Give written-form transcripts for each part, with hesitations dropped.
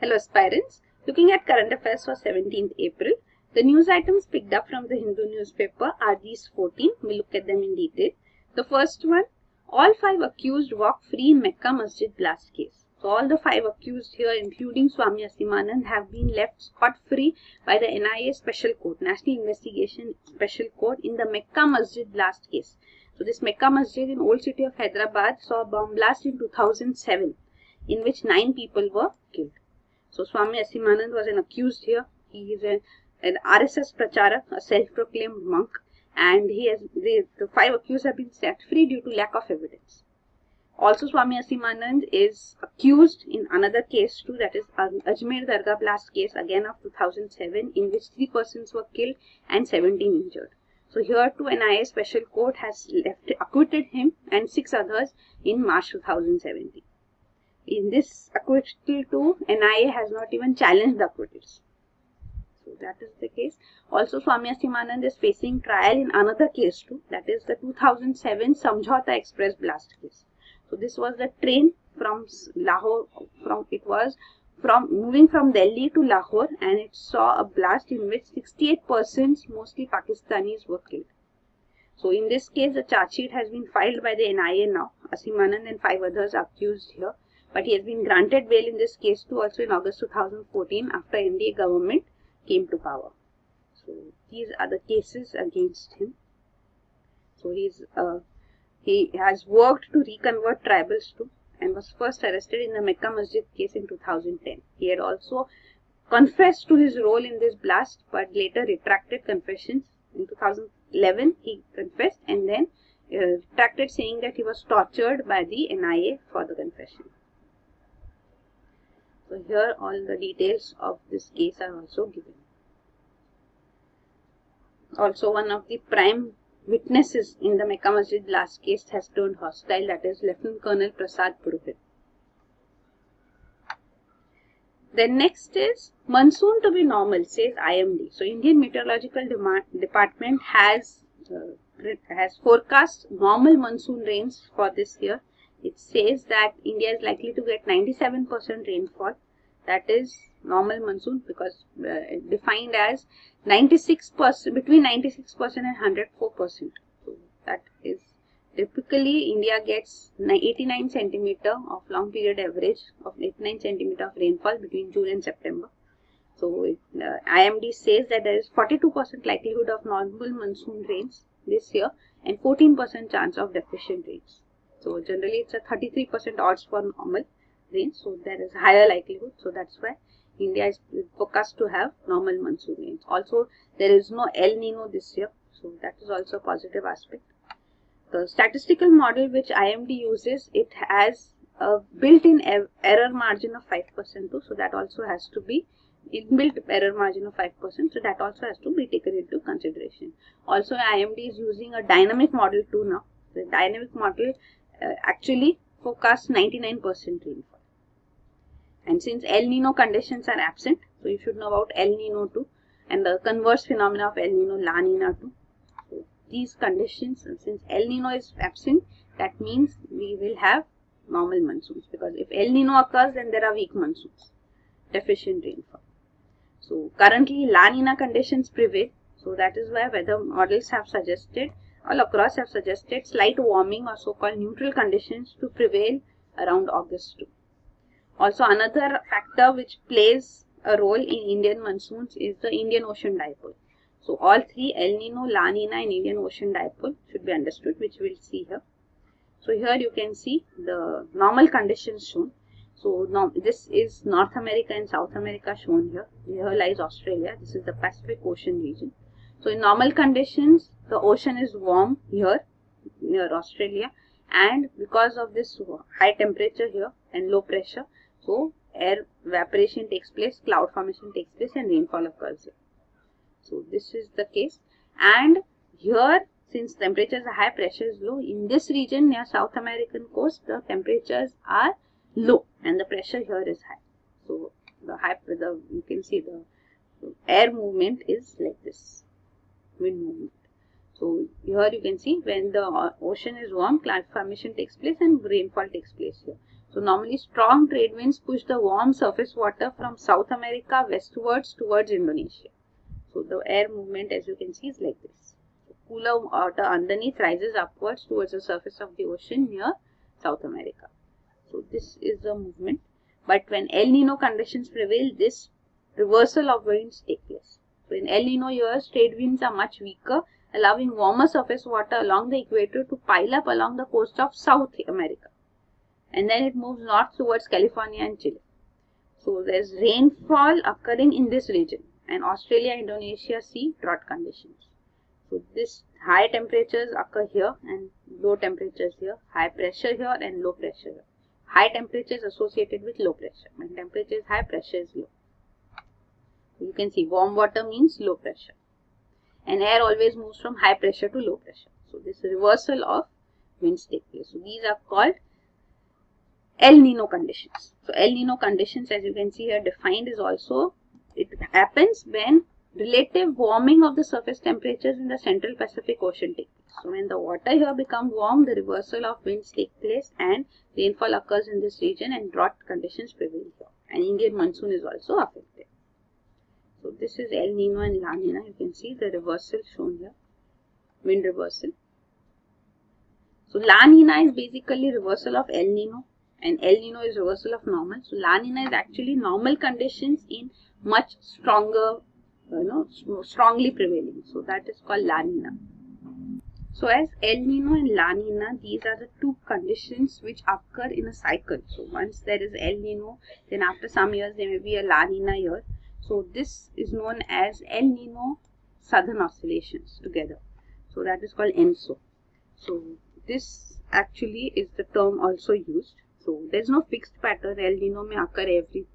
Hello aspirants, looking at current affairs for 17th April, the news items picked up from the Hindu newspaper are these 14. We'll look at them in detail. The first one, all 5 accused walk free in Mecca Masjid blast case. So all the 5 accused here, including Swami Asimanand, have been left scot-free by the NIA Special Court, National Investigation Special Court, in the Mecca Masjid blast case. So this Mecca Masjid in old city of Hyderabad saw a bomb blast in 2007, in which 9 people were killed. So Swami Asimanand was an accused here. He is an RSS pracharak, a self-proclaimed monk, and the 5 accused have been set free due to lack of evidence. Also, Swami Asimanand is accused in another case too, that is Ajmer Dargah blast case, again of 2007, in which 3 persons were killed and 17 injured. So here too, NIA Special Court has acquitted him and 6 others in March 2017. In this acquittal too, NIA has not even challenged the acquittals. So that is the case. Also, Swami Asimanand is facing trial in another case too, that is the 2007 Samjhauta Express blast case. So this was the train from Lahore, moving from Delhi to Lahore, and it saw a blast in which 68 persons, mostly Pakistanis, were killed. So in this case, the charge sheet has been filed by the NIA now. Asimanand and 5 others are accused here. But he has been granted bail in this case too, also in August 2014, after NDA government came to power. So these are the cases against him. So he has worked to reconvert tribals too, and was first arrested in the Mecca Masjid case in 2010. He had also confessed to his role in this blast, but later retracted confessions. In 2011, he confessed and then retracted, saying that he was tortured by the NIA for the confession. So here all the details of this case are also given. Also, one of the prime witnesses in the Mecca Masjid blast case has turned hostile, that is Lieutenant Colonel Prasad. Then next is monsoon to be normal, says IMD. So Indian Meteorological Department has forecast normal monsoon rains for this year. It says that India is likely to get 97% rainfall. That is normal monsoon, because defined as 96%, between 96% and 104%. So that is typically India gets 89 centimeter of long period average of 89 centimeter of rainfall between June and September. So IMD says that there is 42% likelihood of normal monsoon rains this year and 14% chance of deficient rains. So generally it's a 33% odds for normal rains, so there is higher likelihood. So that's why India is forecast to have normal monsoon rains. Also, there is no El Nino this year, so that is also a positive aspect. The statistical model which IMD uses, it has a built-in error margin of 5% too, so that also has to be inbuilt error margin of 5%, so that also has to be taken into consideration. Also, IMD is using a dynamic model too now. The dynamic model actually forecasts 99% rainfall. And since El Nino conditions are absent, so you should know about El Nino too, and the converse phenomena of El Nino, La Nina too. So these conditions, since El Nino is absent, that means we will have normal monsoons, because if El Nino occurs, then there are weak monsoons, deficient rainfall. So currently La Nina conditions prevail, so that is why weather models have suggested, all across have suggested slight warming or so-called neutral conditions to prevail around August too. Also, another factor which plays a role in Indian monsoons is the Indian Ocean Dipole. So all 3, El Nino, La Nina and Indian Ocean Dipole, should be understood, which we will see here. So here you can see the normal conditions shown. So this is North America and South America shown here. Here lies Australia. This is the Pacific Ocean region. So in normal conditions, the ocean is warm here near Australia, and because of this high temperature here and low pressure, so air evaporation takes place, cloud formation takes place, and rainfall occurs here. So this is the case. And here, since temperatures are high, pressure is low, in this region near South American coast, the temperatures are low and the pressure here is high. So you can see the air movement is like this, wind movement. So here you can see when the ocean is warm, cloud formation takes place and rainfall takes place here. So So normally strong trade winds push the warm surface water from South America westwards towards Indonesia. So the air movement, as you can see, is like this. So cooler water underneath rises upwards towards the surface of the ocean near South America. So this is the movement. But when El Nino conditions prevail, this reversal of winds takes place. So in El Nino years, trade winds are much weaker, allowing warmer surface water along the equator to pile up along the coast of South America. And then it moves north towards California and Chile. So there is rainfall occurring in this region, and Australia, Indonesia see drought conditions. So this high temperatures occur here and low temperatures here, high pressure here and low pressure here. High temperatures associated with low pressure. When temperature is high, pressure is low. You can see warm water means low pressure. And air always moves from high pressure to low pressure. So this reversal of winds take place. So these are called El Nino conditions. So El Nino conditions, as you can see here defined, is also, it happens when relative warming of the surface temperatures in the Central Pacific Ocean takes place. So when the water here becomes warm, the reversal of winds take place and rainfall occurs in this region and drought conditions prevail here. And Indian monsoon is also affected. So this is El Nino and La Nina. You can see the reversal shown here, wind reversal. So La Nina is basically reversal of El Nino, and El Nino is reversal of normal. So La Nina is actually normal conditions in much stronger, strongly prevailing. So that is called La Nina. So as El Nino and La Nina, these are the two conditions which occur in a cycle. So once there is El Nino, then after some years there may be a La Nina year. So this is known as El Nino Southern Oscillations together. So that is called ENSO. So this actually is the term also used. So there is no fixed pattern. El Nino may occur every,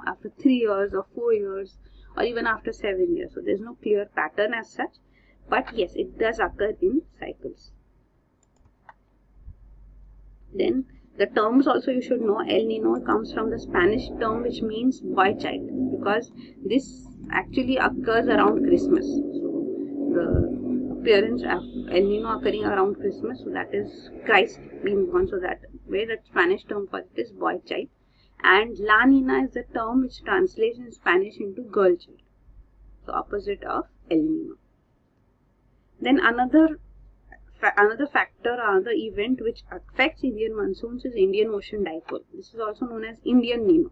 after 3 years or 4 years or even after 7 years. So there is no clear pattern as such. But yes, it does occur in cycles. Then the terms also you should know. El Nino comes from the Spanish term which means boy child, because this actually occurs around Christmas. So the appearance of El Nino occurring around Christmas, so that is Christ being born. So that way the Spanish term for it is boy child. And La Nina is the term which translates in Spanish into girl child. So opposite of El Nino. Then another factor or another event which affects Indian monsoons is Indian Ocean Dipole. This is also known as Indian Nino.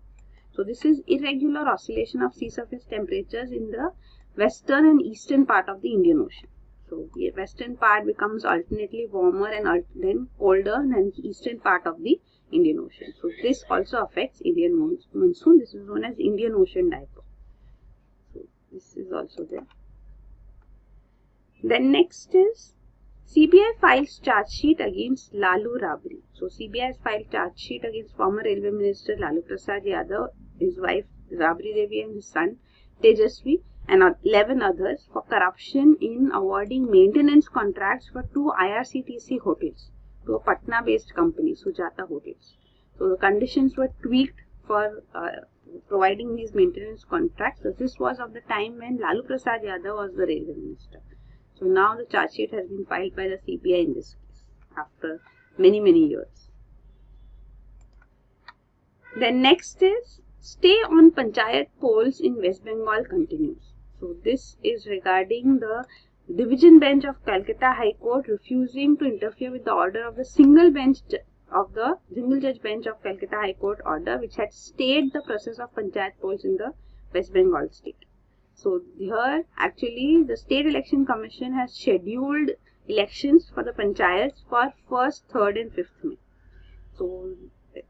So this is irregular oscillation of sea surface temperatures in the western and eastern part of the Indian Ocean. So the western part becomes alternately warmer and then colder than the eastern part of the Indian Ocean. So this also affects Indian monsoon. This is known as Indian Ocean Dipole. So this is also there. Then next is CBI files charge sheet against Lalu Rabri. So CBI has filed charge sheet against former Railway Minister Lalu Prasad Yadav, his wife Rabri Devi and his son Tejasvi and 11 others for corruption in awarding maintenance contracts for 2 IRCTC hotels to a Patna-based company, Sujata Hotels. So the conditions were tweaked for providing these maintenance contracts. So this was of the time when Lalu Prasad Yadav was the Railway Minister. So now the charge sheet has been filed by the CBI in this case after many years. Then next is stay on panchayat polls in West Bengal continues. So this is regarding the division bench of Calcutta High Court refusing to interfere with the order of the single judge bench of Calcutta High Court order, which had stayed the process of panchayat polls in the West Bengal state. So here actually the State Election Commission has scheduled elections for the panchayats for 1st, 3rd and 5th May. So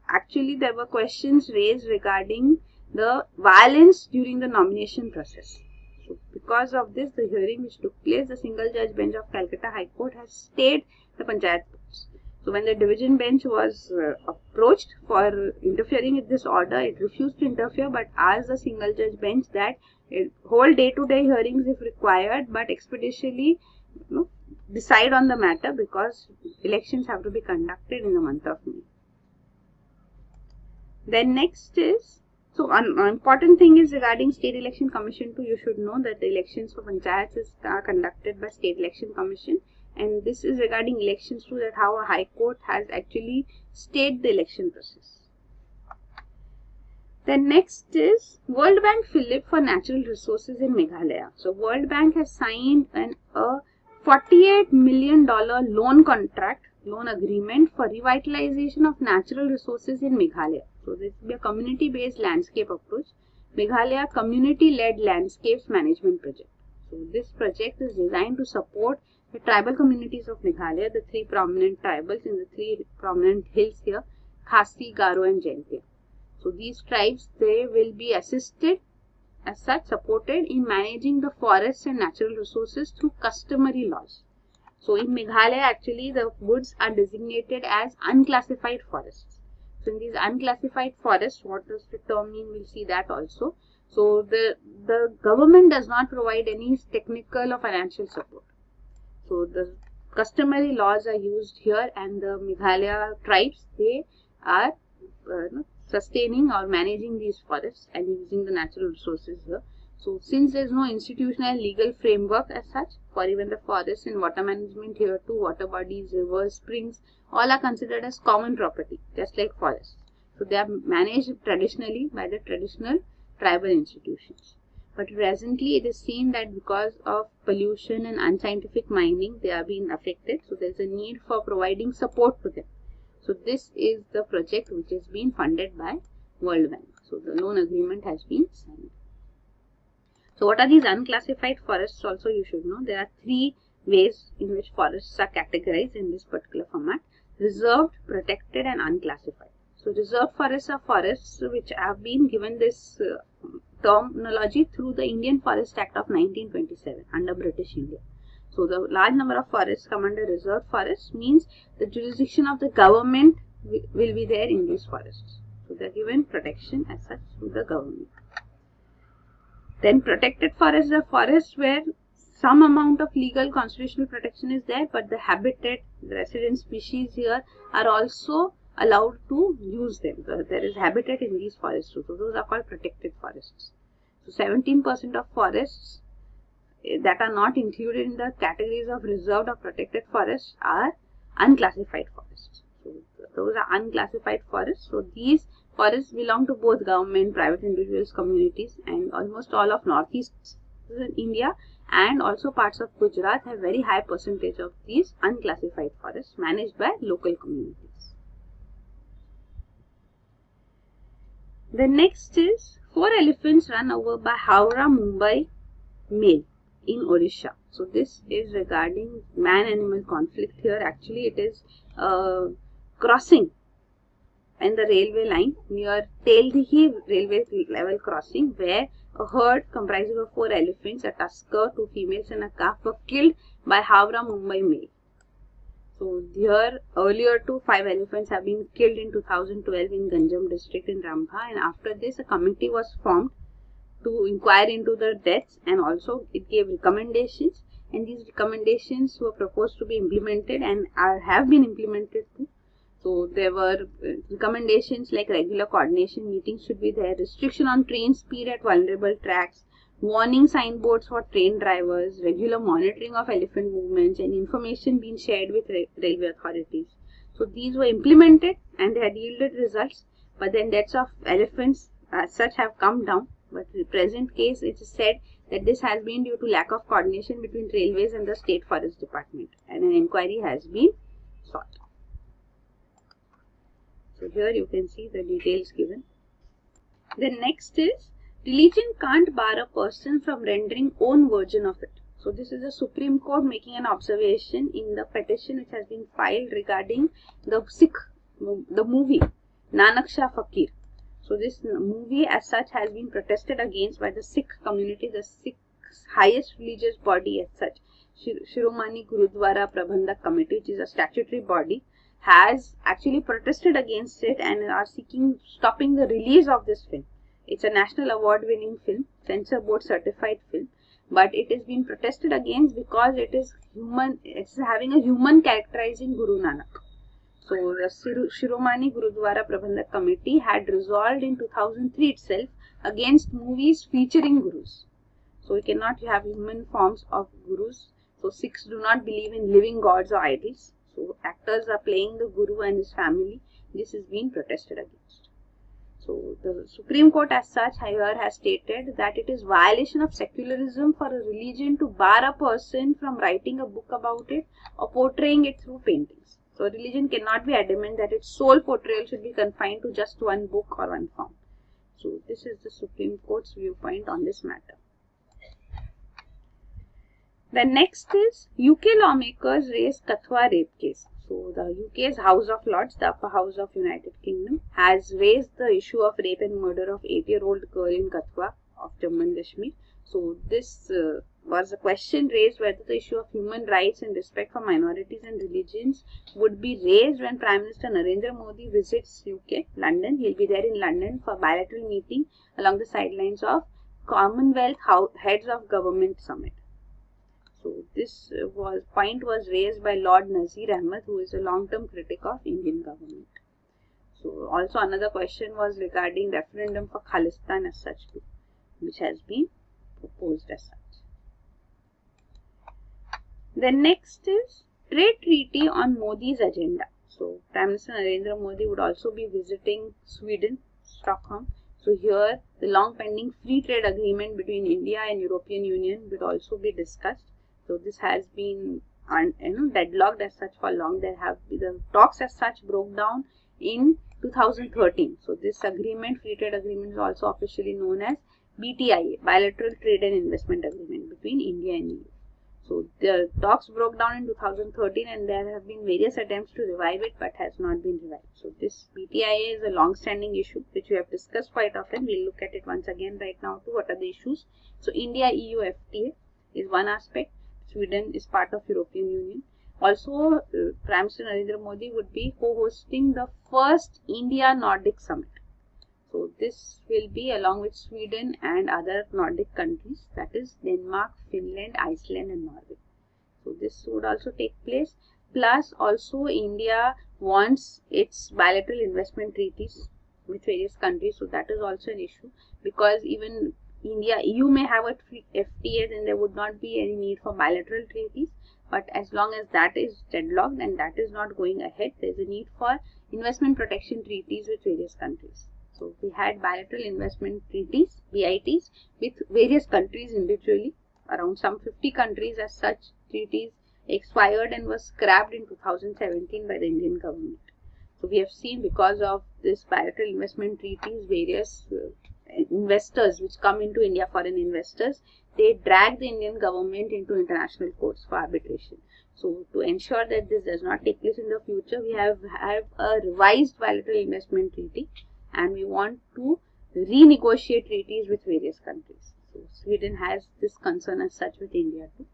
actually there were questions raised regarding the violence during the nomination process. So because of this, the hearing which took place, the single judge bench of Calcutta High Court has stayed the panchayat polls. So when the division bench was approached for interfering with this order, it refused to interfere but asked the single judge bench that it hold day-to-day hearings if required, but expeditiously decide on the matter because elections have to be conducted in the month of May. Then next is, so an important thing is regarding State Election Commission too. You should know that the elections for panchayats are conducted by State Election Commission, and this is regarding elections too, that how a High Court has actually stayed the election process. Then next is World Bank Philip for natural resources in Meghalaya. So World Bank has signed a $48 million loan agreement for revitalization of natural resources in Meghalaya. So this will be a community-based landscape approach, Meghalaya Community-Led Landscapes Management Project. So this project is designed to support the tribal communities of Meghalaya, the three prominent tribals in the three prominent hills here, Khasi, Garo and Jaintia. So these tribes, they will be assisted as such, supported in managing the forests and natural resources through customary laws. So in Meghalaya, actually the woods are designated as unclassified forests. So in these unclassified forests, what does the term mean? We'll see that also. So the government does not provide any technical or financial support. So the customary laws are used here, and the Meghalaya tribes, they are sustaining or managing these forests and using the natural resources here. So since there is no institutional legal framework as such for even the forests and water management here too, water bodies, rivers, springs, all are considered as common property, just like forests. So they are managed traditionally by the traditional tribal institutions. But presently it is seen that because of pollution and unscientific mining, they are being affected. So there is a need for providing support to them. So this is the project which is being funded by World Bank. So the loan agreement has been signed. So what are these unclassified forests? Also you should know there are three ways in which forests are categorized in this particular format: reserved, protected and unclassified. So reserved forests are forests which have been given this terminology through the Indian Forest Act of 1927 under British India. So the large number of forests come under reserved forests means the jurisdiction of the government will be there in these forests. So they are given protection as such to the government. Then protected forests are forests where some amount of legal constitutional protection is there, but the habitat, the resident species here are also allowed to use them. There is habitat in these forests too. So those are called protected forests. So 17% of forests that are not included in the categories of reserved or protected forests are unclassified forests. So those are unclassified forests. So these forests belong to both government, private individuals, communities, and almost all of northeast India and also parts of Gujarat have very high percentage of these unclassified forests managed by local communities. The next is 4 elephants run over by Howrah-Mumbai mail in Odisha. So this is regarding man-animal conflict here. Actually it is crossing in the railway line near Teldihi railway level crossing, where a herd comprising of 4 elephants, a tusker, 2 females and a calf were killed by Howrah-Mumbai mail. So here earlier too 5 elephants have been killed in 2012 in Ganjam district in Rambha, and after this a committee was formed to inquire into the deaths, and also it gave recommendations, and these recommendations were proposed to be implemented and have been implemented too. So there were recommendations like regular coordination meetings should be there, restriction on train speed at vulnerable tracks, warning signboards for train drivers, regular monitoring of elephant movements, and information being shared with railway authorities. So these were implemented and they had yielded results, but then deaths of elephants as such have come down. But in the present case, it is said that this has been due to lack of coordination between railways and the State Forest Department, and an inquiry has been sought. So here you can see the details given. The next is religion can't bar a person from rendering own version of it. So this is the Supreme Court making an observation in the petition which has been filed regarding the movie Nanak Shah Fakir. So this movie as such has been protested against by the Sikh community, the Sikhs' highest religious body as such. Shiromani Gurudwara Prabandhak Committee, which is a statutory body, has actually protested against it and are stopping the release of this film. It's a national award winning film, censor board certified film, but it is being protested against because it is having a human characterizing Guru Nanak. So the Shiromani Gurudwara Prabandhak Committee had resolved in 2003 itself against movies featuring gurus. So we cannot have human forms of gurus. So Sikhs do not believe in living gods or idols. So actors are playing the guru and his family. This is being protested against. So the Supreme Court as such here has stated that it is violation of secularism for a religion to bar a person from writing a book about it or portraying it through paintings. So religion cannot be adamant that its sole portrayal should be confined to just one book or one form. So this is the Supreme Court's viewpoint on this matter. The next is UK lawmakers raise Kathua rape case. So the UK's House of Lords, the upper house of United Kingdom, has raised the issue of rape and murder of 8-year-old girl in Kathua of Jammu and Kashmir. So this was a question raised whether the issue of human rights and respect for minorities and religions would be raised when Prime Minister Narendra Modi visits UK, London. He'll be there in London for bilateral meeting along the sidelines of Commonwealth Heads of Government Summit. So this point was raised by Lord Nazir Ahmed, who is a long-term critic of Indian government. So also another question was regarding referendum for Khalistan as such too, which has been proposed as such. The next is trade treaty on Modi's agenda. So Prime Minister Narendra Modi would also be visiting Sweden, Stockholm. So here the long-pending free trade agreement between India and European Union would also be discussed. So this has been deadlocked as such for long. The talks as such broke down in 2013. So this agreement, free trade agreement, is also officially known as BTIA, Bilateral Trade and Investment Agreement between India and EU. So the talks broke down in 2013 and there have been various attempts to revive it but has not been revived. So this BTIA is a long-standing issue which we have discussed quite often. We'll look at it once again right now too. What are the issues? So India-EU FTA is one aspect. Sweden is part of European Union. Also, Prime Minister Narendra Modi would be co-hosting the first India-Nordic Summit. So this will be along with Sweden and other Nordic countries, that is Denmark, Finland, Iceland and Norway. So this would also take place. Plus also India wants its bilateral investment treaties with various countries. So that is also an issue, because even EU may have a FTA, then there would not be any need for bilateral treaties. But as long as that is deadlocked and that is not going ahead, there is a need for investment protection treaties with various countries. So we had bilateral investment treaties, BITs, with various countries individually. Around some 50 countries as such treaties expired and was scrapped in 2017 by the Indian government. So we have seen, because of this bilateral investment treaties, various investors which come into India, foreign investors, they drag the Indian government into international courts for arbitration. So to ensure that this does not take place in the future, we have a revised bilateral investment treaty and we want to renegotiate treaties with various countries. So Sweden has this concern as such with India too.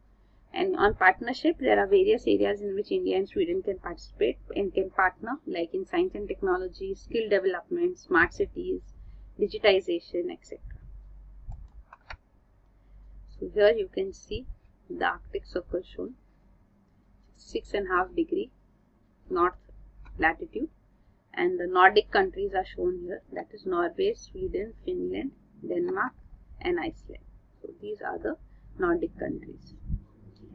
And on partnership, there are various areas in which India and Sweden can participate and can partner, like in science and technology, skill development, smart cities, digitization, etc. So here you can see the Arctic Circle shown, 6.5 degree north latitude, and the Nordic countries are shown here, that is Norway, Sweden, Finland, Denmark and Iceland. So these are the Nordic countries.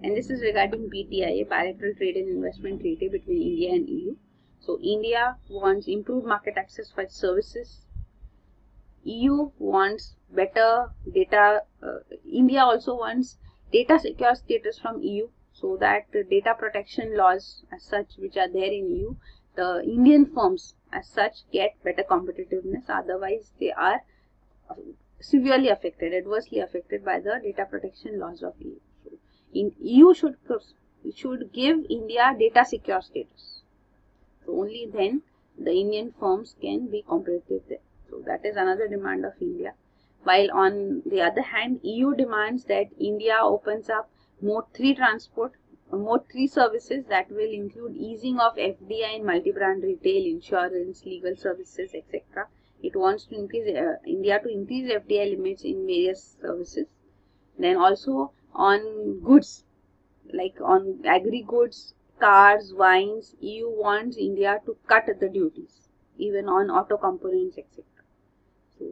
And this is regarding BTIA, Bilateral Trade and Investment Treaty between India and EU. So India wants improved market access for its services. EU wants better data. India also wants data secure status from EU, so that the data protection laws as such which are there in EU, the Indian firms as such get better competitiveness. Otherwise, they are severely affected, adversely affected by the data protection laws of EU. So, EU should give India data secure status. So only then the Indian firms can be competitive there. So that is another demand of India. While on the other hand, EU demands that India opens up Mode 3 transport, Mode 3 services that will include easing of FDI in multi-brand retail, insurance, legal services, etc. It wants to increase India to increase FDI limits in various services. Then also on goods, like on agri-goods, cars, wines, EU wants India to cut the duties, even on auto components, etc. So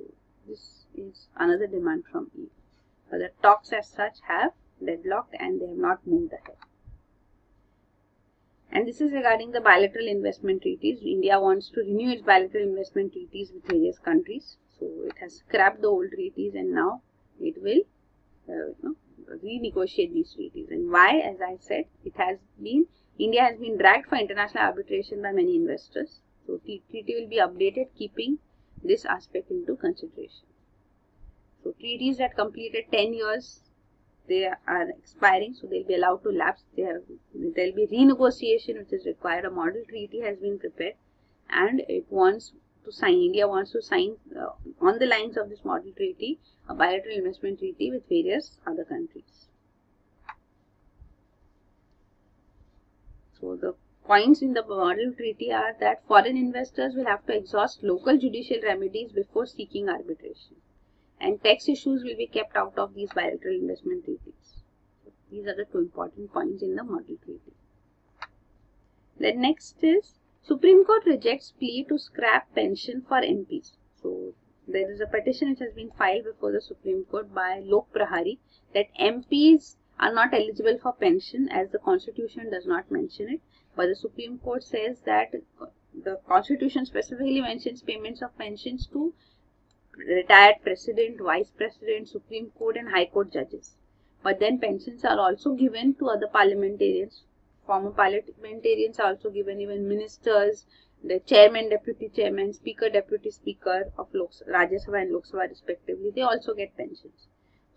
this is another demand from EU. But the talks as such have deadlocked and they have not moved ahead. And this is regarding the bilateral investment treaties. India wants to renew its bilateral investment treaties with various countries. So it has scrapped the old treaties and now it will renegotiate these treaties. And why? As I said, India has been dragged for international arbitration by many investors. So treaty will be updated keeping this aspect into consideration. So treaties that completed 10 years, they are expiring, so they'll be allowed to lapse. There'll be renegotiation which is required. A model treaty has been prepared and it wants to sign. India wants to sign on the lines of this model treaty, a bilateral investment treaty with various other countries. So the points in the model treaty are that foreign investors will have to exhaust local judicial remedies before seeking arbitration. And tax issues will be kept out of these bilateral investment treaties. So these are the two important points in the model treaty. Then next is Supreme Court rejects plea to scrap pension for MPs. So there is a petition which has been filed before the Supreme Court by Lok Prahari that MPs are not eligible for pension as the Constitution does not mention it. But the Supreme Court says that the Constitution specifically mentions payments of pensions to retired President, Vice President, Supreme Court and High Court judges. But then pensions are also given to other parliamentarians. Former parliamentarians are also given, even ministers, the chairman, deputy chairman, speaker, deputy speaker of Rajya Sabha and Lok Sabha respectively. They also get pensions.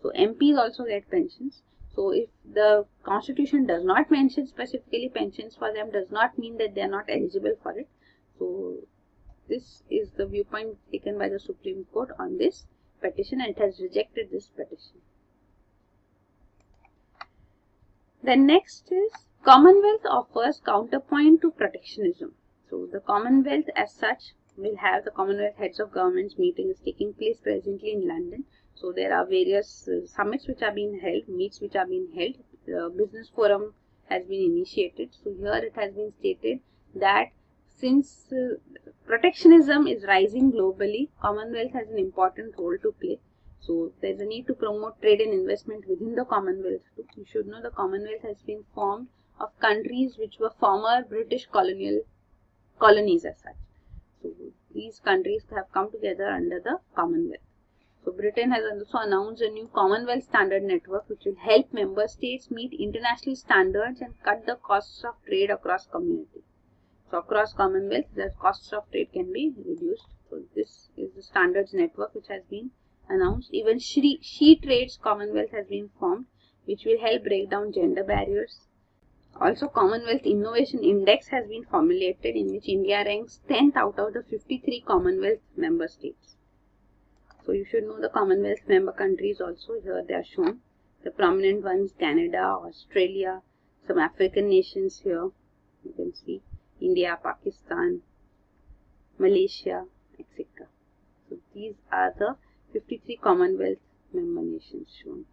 So MPs also get pensions. So if the Constitution does not mention specifically pensions for them, does not mean that they are not eligible for it. So this is the viewpoint taken by the Supreme Court on this petition and it has rejected this petition. Then next is Commonwealth offers counterpoint to protectionism. So the Commonwealth as such will have the Commonwealth Heads of Governments meeting is taking place presently in London. So there are various summits which are being held, meets which are being held. The business forum has been initiated. So here it has been stated that since protectionism is rising globally, Commonwealth has an important role to play. So there is a need to promote trade and investment within the Commonwealth too. You should know the Commonwealth has been formed of countries which were former British colonies as such. So these countries have come together under the Commonwealth. So Britain has also announced a new Commonwealth Standard Network which will help member states meet international standards and cut the costs of trade across community. So across Commonwealth, the costs of trade can be reduced. So this is the standards network which has been announced. Even She Trades Commonwealth has been formed which will help break down gender barriers. Also Commonwealth Innovation Index has been formulated in which India ranks 10th out of the 53 Commonwealth member states. So you should know the Commonwealth member countries also. Here they are shown. The prominent ones: Canada, Australia, some African nations here. You can see India, Pakistan, Malaysia, etc. So these are the 53 Commonwealth member nations shown.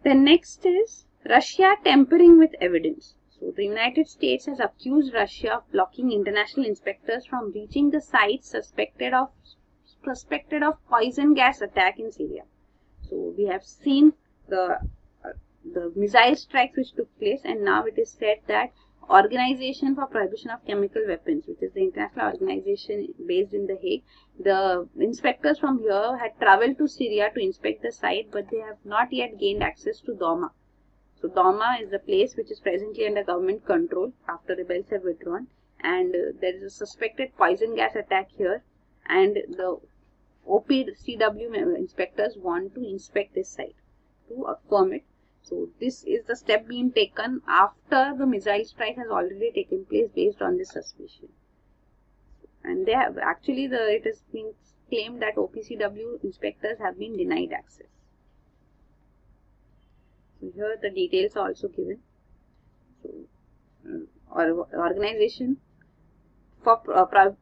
The next is Russia tampering with evidence. So the United States has accused Russia of blocking international inspectors from reaching the sites suspected of poison gas attack in Syria. So we have seen the missile strikes which took place, and now it is said that Organization for Prohibition of Chemical Weapons, which is the international organization based in The Hague, the inspectors from here had travelled to Syria to inspect the site, but they have not yet gained access to Douma. So Douma is the place which is presently under government control after rebels have withdrawn, and there is a suspected poison gas attack here, and the OPCW inspectors want to inspect this site to affirm it. So this is the step being taken after the missile strike has already taken place based on this suspicion. And they have actually it has been claimed that OPCW inspectors have been denied access. So here the details are also given. So Organization for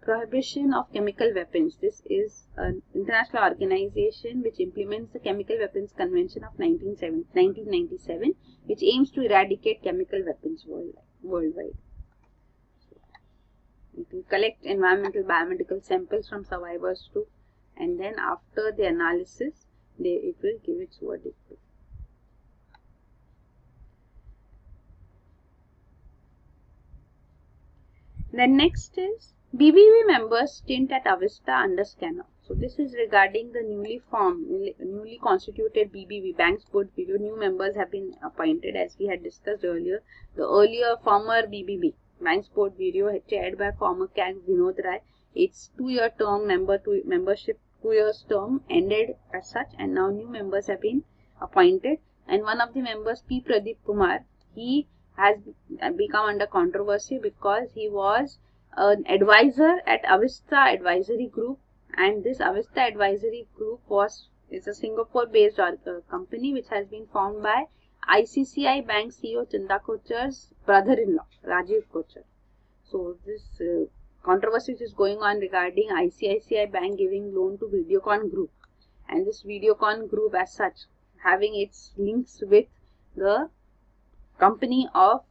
Prohibition of Chemical Weapons. This is an international organization which implements the Chemical Weapons Convention of 1997, which aims to eradicate chemical weapons worldwide. So, it will collect environmental biomedical samples from survivors too, and then after the analysis, it will give its verdict. Then next is BBB members stint at Avista under scanner. So this is regarding the newly constituted BBB, Banks Board Bureau. New members have been appointed as we had discussed earlier. The earlier former BBB, Banks Board Bureau, chaired by former CAG Vinod Rai. Its 2-year term membership 2 years term ended as such, and now new members have been appointed. And one of the members, P. Pradeep Kumar, he has become under controversy because he was an advisor at Avista Advisory Group, and this Avista Advisory Group is a Singapore-based company which has been formed by ICICI Bank CEO Chanda Kocher's brother-in-law, Rajiv Kocher. So this controversy which is going on regarding ICICI Bank giving loan to Videocon Group, and this Videocon Group as such having its links with the company of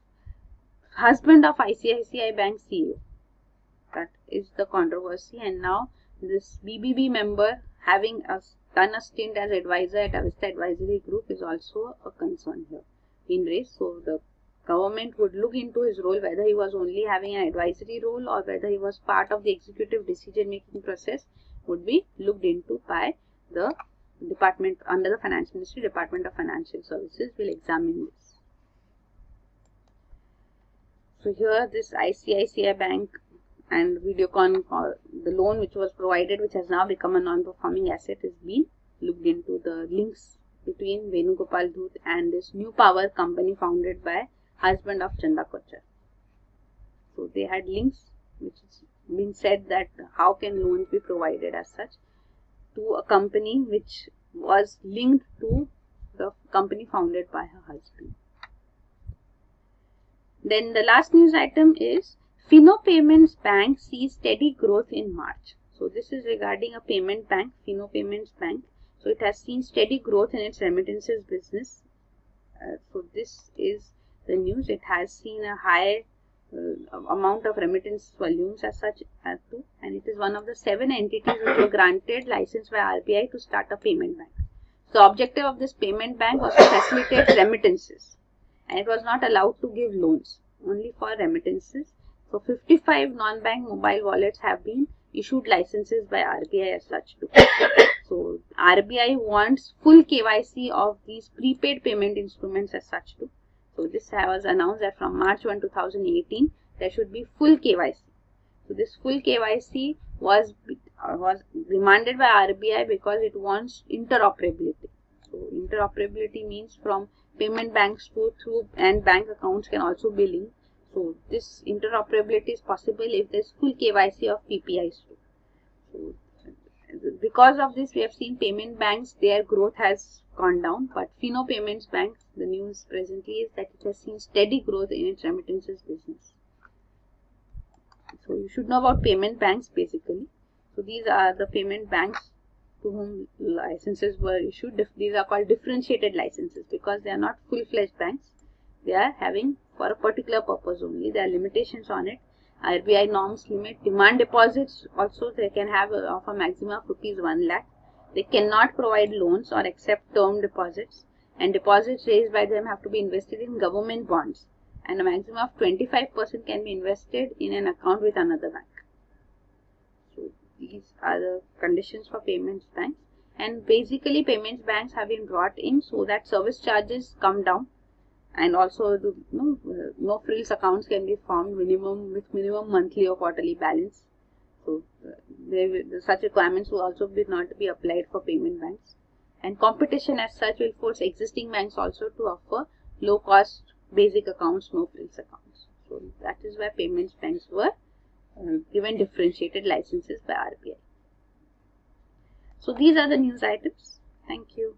husband of ICICI Bank CEO. That is the controversy, and now this BBB member having done a stint as advisor at Avista Advisory Group is also a concern here being raised. So the government would look into his role, whether he was only having an advisory role or whether he was part of the executive decision making process, would be looked into by the department under the Finance Ministry, Department of Financial Services will examine this. So here this ICICI Bank and Videocon, the loan which was provided, which has now become a non-performing asset, is being looked into, the links between Venugopal Dhut and this new power company founded by husband of Chanda Kocher. So they had links which is being said that how can loans be provided as such to a company which was linked to the company founded by her husband. Then the last news item is Feeno Payments Bank sees steady growth in March. So this is regarding a payment bank, Feeno Payments Bank. So it has seen steady growth in its remittances business. So this is the news. It has seen a high amount of remittance volumes as such and it is one of the 7 entities which were granted license by RBI to start a payment bank. So the objective of this payment bank was to facilitate remittances, and it was not allowed to give loans, only for remittances. So 55 non-bank mobile wallets have been issued licenses by RBI as such too. So RBI wants full KYC of these prepaid payment instruments as such too. So this was announced that from March 1, 2018, there should be full KYC. So this full KYC was demanded by RBI because it wants interoperability. So interoperability means from payment banks to through and bank accounts can also be linked. So this interoperability is possible if there is full KYC of PPIs too. So because of this, we have seen payment banks, their growth has gone down, but Feeno Payments Bank, the news presently is that it has seen steady growth in its remittances business. So you should know about payment banks basically. So these are the payment banks to whom licenses were issued. These are called differentiated licenses because they are not full-fledged banks. They are having for a particular purpose only. There are limitations on it. RBI norms limit demand deposits. Also, they can have of a maximum of ₹1 lakh. They cannot provide loans or accept term deposits, and deposits raised by them have to be invested in government bonds, and a maximum of 25% can be invested in an account with another bank. So these are the conditions for payments banks, and basically payments banks have been brought in so that service charges come down, and also the no frills accounts can be formed with minimum monthly or quarterly balance. So such requirements will also not be applied for payment banks, and competition as such will force existing banks also to offer low cost basic accounts, no frills accounts. So that is why payments banks were given differentiated licenses by RBI. So these are the news items. Thank you.